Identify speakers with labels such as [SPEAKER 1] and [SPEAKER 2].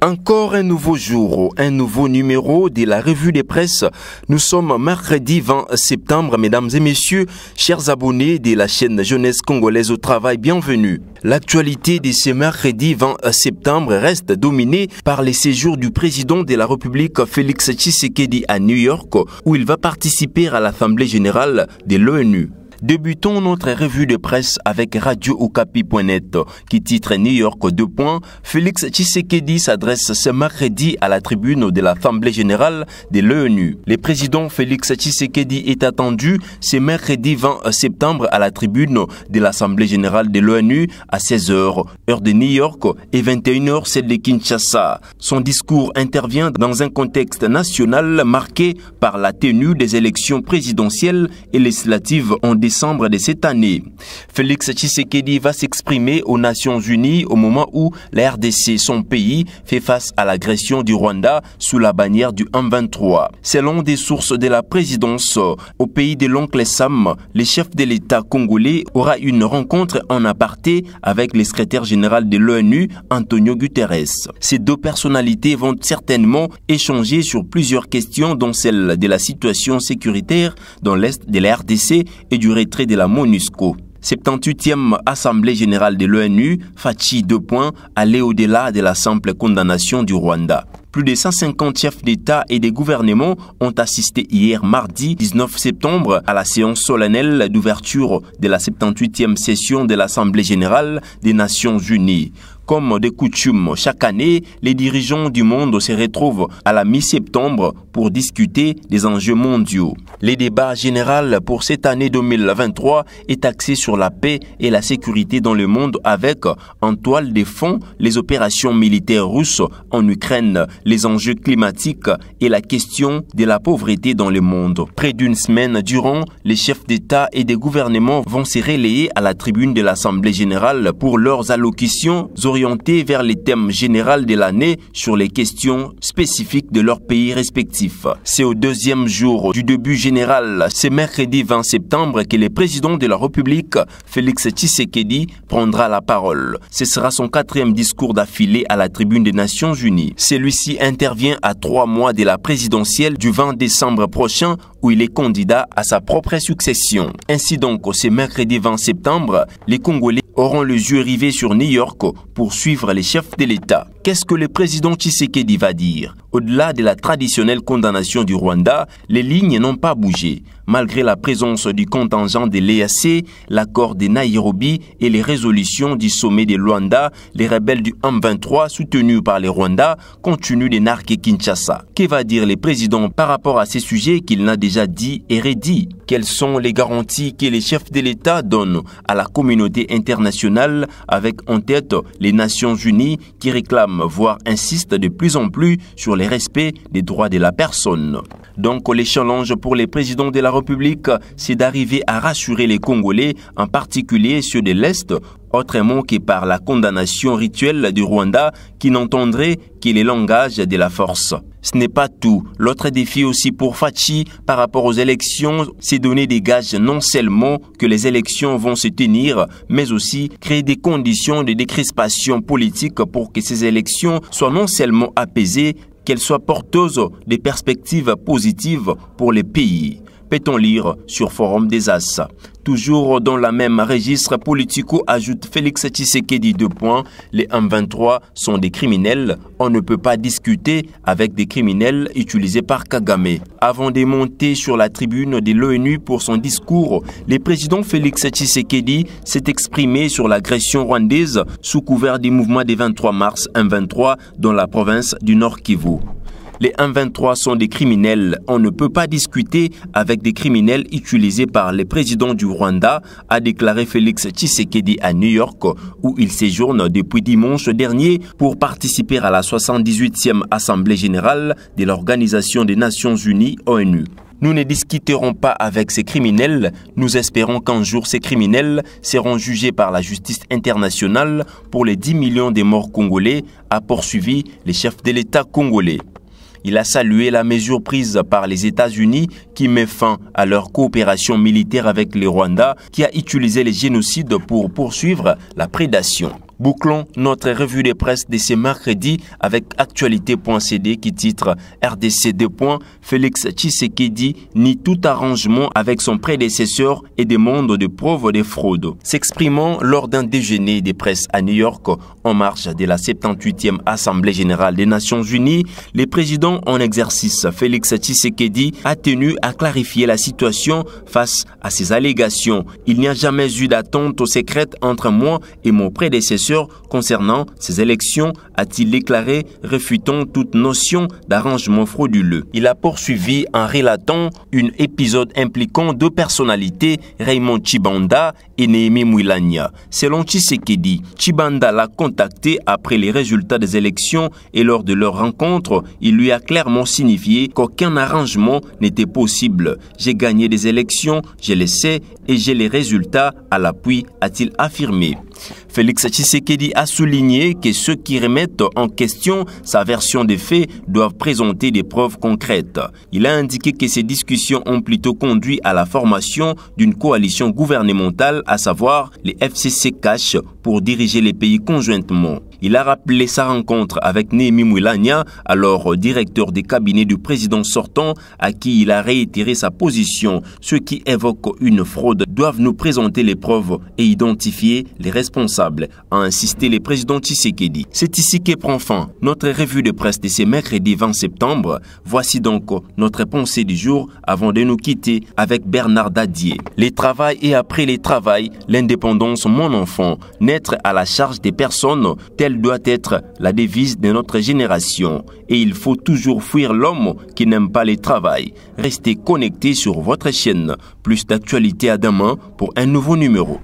[SPEAKER 1] Encore un nouveau jour, un nouveau numéro de la revue des presses. Nous sommes mercredi 20 septembre, mesdames et messieurs, chers abonnés de la chaîne Jeunesse Congolaise au Travail, bienvenue. L'actualité de ce mercredi 20 septembre reste dominée par les séjours du président de la République Félix Tshisekedi à New York, où il va participer à l'Assemblée générale de l'ONU. Débutons notre revue de presse avec Radio-Okapi.net qui titre New York : Félix Tshisekedi s'adresse ce mercredi à la tribune de l'Assemblée générale de l'ONU. Le président Félix Tshisekedi est attendu ce mercredi 20 septembre à la tribune de l'Assemblée générale de l'ONU à 16h, heure de New York, et 21h, celle de Kinshasa. Son discours intervient dans un contexte national marqué par la tenue des élections présidentielles et législatives en décembre de cette année. Félix Tshisekedi va s'exprimer aux Nations Unies au moment où la RDC, son pays, fait face à l'agression du Rwanda sous la bannière du M23. Selon des sources de la présidence, au pays de l'oncle Sam, le chef de l'État congolais aura une rencontre en aparté avec le secrétaire général de l'ONU, Antonio Guterres. Ces deux personnalités vont certainement échanger sur plusieurs questions, dont celle de la situation sécuritaire dans l'est de la RDC et du retrait de la MONUSCO. 78e Assemblée générale de l'ONU, Fachi : aller au-delà de la simple condamnation du Rwanda. Plus de 150 chefs d'État et de gouvernements ont assisté hier mardi 19 septembre à la séance solennelle d'ouverture de la 78e session de l'Assemblée générale des Nations Unies. Comme de coutume, chaque année, les dirigeants du monde se retrouvent à la mi-septembre pour discuter des enjeux mondiaux. Le débat général pour cette année 2023 est axé sur la paix et la sécurité dans le monde avec, en toile de fond, les opérations militaires russes en Ukraine, les enjeux climatiques et la question de la pauvreté dans le monde. Près d'une semaine durant, les chefs d'État et de gouvernements vont se relayer à la tribune de l'Assemblée générale pour leurs allocutions orientées vers les thèmes généraux de l'année sur les questions spécifiques de leurs pays respectifs. C'est au deuxième jour du début général, ce mercredi 20 septembre, que le président de la République, Félix Tshisekedi, prendra la parole. Ce sera son 4e discours d'affilée à la tribune des Nations Unies. Celui-ci intervient à 3 mois de la présidentielle du 20 décembre prochain, où il est candidat à sa propre succession. Ainsi donc, ce mercredi 20 septembre, les Congolais auront les yeux rivés sur New York pour suivre les chefs de l'État. Qu'est-ce que le président Tshisekedi va dire? Au-delà de la traditionnelle condamnation du Rwanda, les lignes n'ont pas bougé. Malgré la présence du contingent de l'EAC, l'accord de Nairobi et les résolutions du sommet de Luanda, les rebelles du M23 soutenus par les Rwandais continuent de narguer Kinshasa. Que va dire le président par rapport à ces sujets qu'il n'a déjà dit et redit? Quelles sont les garanties que les chefs de l'État donnent à la communauté internationale avec en tête les Nations Unies qui réclament, voire insistent de plus en plus sur le respect des droits de la personne? Donc les challenges pour les présidents de la République, c'est d'arriver à rassurer les Congolais, en particulier ceux de l'Est, autrement que par la condamnation rituelle du Rwanda qui n'entendrait que les langages de la force. Ce n'est pas tout. L'autre défi aussi pour Fachi par rapport aux élections, c'est donner des gages non seulement que les élections vont se tenir, mais aussi créer des conditions de décrispation politique pour que ces élections soient non seulement apaisées, qu'elles soient porteuses de perspectives positives pour les pays. Peut-on lire sur Forum des As. Toujours dans la même registre politico, ajoute Félix Tshisekedi : les M23 sont des criminels. On ne peut pas discuter avec des criminels utilisés par Kagame. Avant de monter sur la tribune de l'ONU pour son discours, le président Félix Tshisekedi s'est exprimé sur l'agression rwandaise sous couvert du mouvement des 23 mars M23 dans la province du Nord Kivu. Les M23 sont des criminels. On ne peut pas discuter avec des criminels utilisés par le président du Rwanda, a déclaré Félix Tshisekedi à New York, où il séjourne depuis dimanche dernier pour participer à la 78e Assemblée générale de l'Organisation des Nations Unies, ONU. Nous ne discuterons pas avec ces criminels. Nous espérons qu'un jour ces criminels seront jugés par la justice internationale pour les 10 millions de morts congolais, a poursuivi le chef de l'État congolais. Il a salué la mesure prise par les États-Unis qui met fin à leur coopération militaire avec les Rwandais qui a utilisé les génocides pour poursuivre la prédation. Bouclons notre revue de presse de ce mercredi avec actualité.cd qui titre RDC 2. Félix Tshisekedi nie tout arrangement avec son prédécesseur et demande de preuves de fraude. S'exprimant lors d'un déjeuner de presse à New York en marge de la 78e Assemblée générale des Nations unies, le président en exercice Félix Tshisekedi a tenu à clarifier la situation face à ces allégations. Il n'y a jamais eu d'attente secrète entre moi et mon prédécesseur concernant ces élections, a-t-il déclaré, refutant toute notion d'arrangement frauduleux. Il a poursuivi en relatant un épisode impliquant deux personnalités, Raymond Tshibanda et Néhémie Mouilania. Selon Tshisekedi, Tshibanda l'a contacté après les résultats des élections et lors de leur rencontre, il lui a clairement signifié qu'aucun arrangement n'était possible. J'ai gagné des élections, je le sais, et j'ai les résultats à l'appui, a-t-il affirmé. Félix Tshisekedi a souligné que ceux qui remettent en question sa version des faits doivent présenter des preuves concrètes. Il a indiqué que ces discussions ont plutôt conduit à la formation d'une coalition gouvernementale, à savoir les FCC-CACH, pour diriger les pays conjointement. Il a rappelé sa rencontre avec Néhémie Mouilania, alors directeur des cabinets du président sortant, à qui il a réitéré sa position. Ceux qui évoquent une fraude doivent nous présenter les preuves et identifier les responsables, a insisté le président Tshisekedi. C'est ici que prend fin notre revue de presse de ce mercredi 20 septembre. Voici donc notre pensée du jour avant de nous quitter avec Bernard Dadier. Les travail et après les travail, l'indépendance, mon enfant, naître à la charge des personnes, telle doit être la devise de notre génération. Et il faut toujours fuir l'homme qui n'aime pas le travail. Restez connectés sur votre chaîne. Plus d'actualité à demain pour un nouveau numéro.